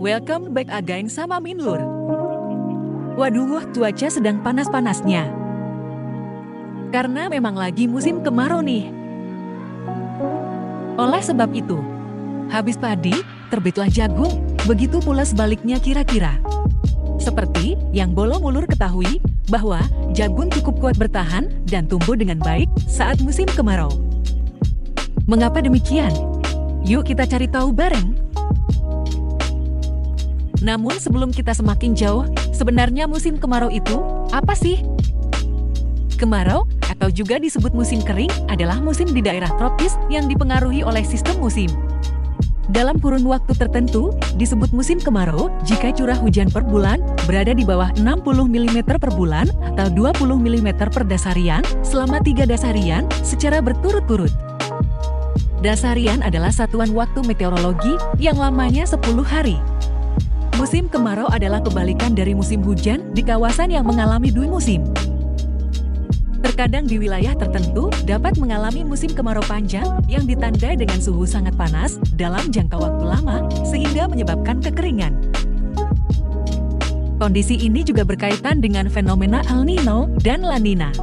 Welcome back again sama Minlur. Waduh, cuaca sedang panas-panasnya. Karena memang lagi musim kemarau nih. Oleh sebab itu, habis padi, terbitlah jagung, begitu pula sebaliknya kira-kira. Seperti yang Bolo Mulur ketahui, bahwa jagung cukup kuat bertahan dan tumbuh dengan baik saat musim kemarau. Mengapa demikian? Yuk kita cari tahu bareng. Namun sebelum kita semakin jauh, sebenarnya musim kemarau itu apa sih? Kemarau, atau juga disebut musim kering, adalah musim di daerah tropis yang dipengaruhi oleh sistem musim. Dalam kurun waktu tertentu, disebut musim kemarau jika curah hujan per bulan berada di bawah 60 mm per bulan atau 20 mm per dasarian selama 3 dasarian secara berturut-turut. Dasarian adalah satuan waktu meteorologi yang lamanya 10 hari. Musim kemarau adalah kebalikan dari musim hujan di kawasan yang mengalami dua musim. Terkadang di wilayah tertentu dapat mengalami musim kemarau panjang yang ditandai dengan suhu sangat panas dalam jangka waktu lama sehingga menyebabkan kekeringan. Kondisi ini juga berkaitan dengan fenomena El Nino dan La Nina.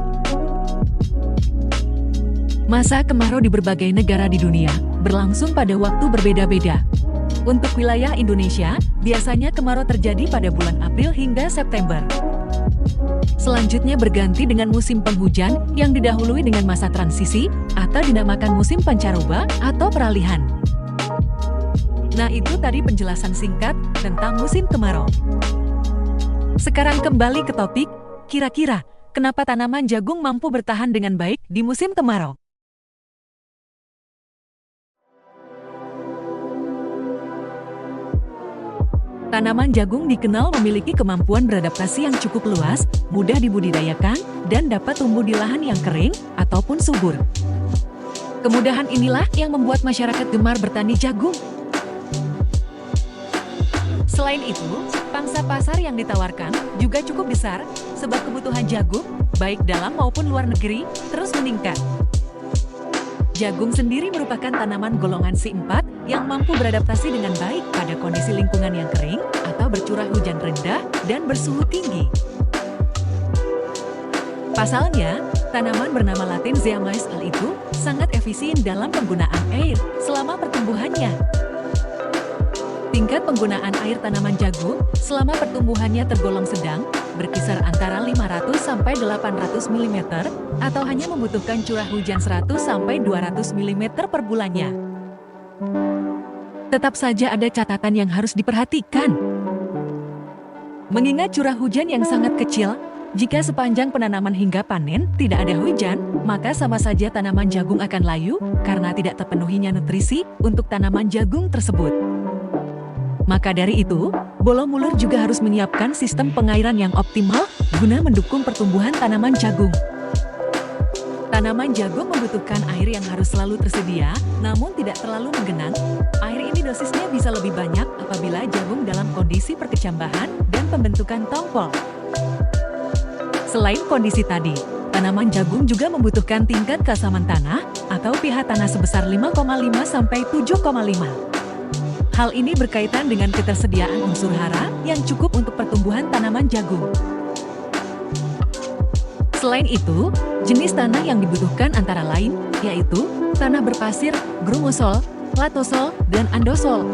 Masa kemarau di berbagai negara di dunia berlangsung pada waktu berbeda-beda. Untuk wilayah Indonesia, biasanya kemarau terjadi pada bulan April hingga September. Selanjutnya berganti dengan musim penghujan yang didahului dengan masa transisi atau dinamakan musim pancaroba atau peralihan. Nah, itu tadi penjelasan singkat tentang musim kemarau. Sekarang kembali ke topik, kira-kira kenapa tanaman jagung mampu bertahan dengan baik di musim kemarau? Tanaman jagung dikenal memiliki kemampuan beradaptasi yang cukup luas, mudah dibudidayakan, dan dapat tumbuh di lahan yang kering ataupun subur. Kemudahan inilah yang membuat masyarakat gemar bertani jagung. Selain itu, pangsa pasar yang ditawarkan juga cukup besar, sebab kebutuhan jagung, baik dalam maupun luar negeri, terus meningkat. Jagung sendiri merupakan tanaman golongan C4 yang mampu beradaptasi dengan baik pada kondisi lingkungan yang kering atau bercurah hujan rendah dan bersuhu tinggi. Pasalnya, tanaman bernama Latin Zeamais L itu sangat efisien dalam penggunaan air selama pertumbuhannya. Tingkat penggunaan air tanaman jagung selama pertumbuhannya tergolong sedang, berkisar antara 500 sampai 800 mm atau hanya membutuhkan curah hujan 100 sampai 200 mm per bulannya. Tetap saja ada catatan yang harus diperhatikan. Mengingat curah hujan yang sangat kecil, jika sepanjang penanaman hingga panen tidak ada hujan, maka sama saja tanaman jagung akan layu karena tidak terpenuhinya nutrisi untuk tanaman jagung tersebut. Maka dari itu, Bolo Mulur juga harus menyiapkan sistem pengairan yang optimal guna mendukung pertumbuhan tanaman jagung. Tanaman jagung membutuhkan air yang harus selalu tersedia, namun tidak terlalu menggenang. Air ini dosisnya bisa lebih banyak apabila jagung dalam kondisi perkecambahan dan pembentukan tongkol. Selain kondisi tadi, tanaman jagung juga membutuhkan tingkat keasaman tanah atau pH tanah sebesar 5,5 sampai 7,5. Hal ini berkaitan dengan ketersediaan unsur hara yang cukup untuk pertumbuhan tanaman jagung. Selain itu, jenis tanah yang dibutuhkan antara lain, yaitu tanah berpasir, grumosol, latosol, dan andosol.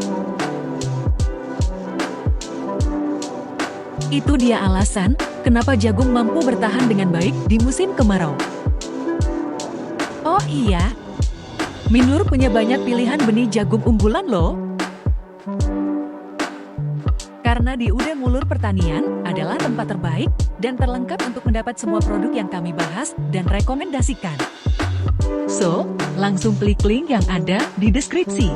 Itu dia alasan kenapa jagung mampu bertahan dengan baik di musim kemarau. Oh iya, Minlur punya banyak pilihan benih jagung unggulan loh. Karena di Udah Mulur Pertanian adalah tempat terbaik dan terlengkap untuk mendapat semua produk yang kami bahas dan rekomendasikan. So, langsung klik link yang ada di deskripsi.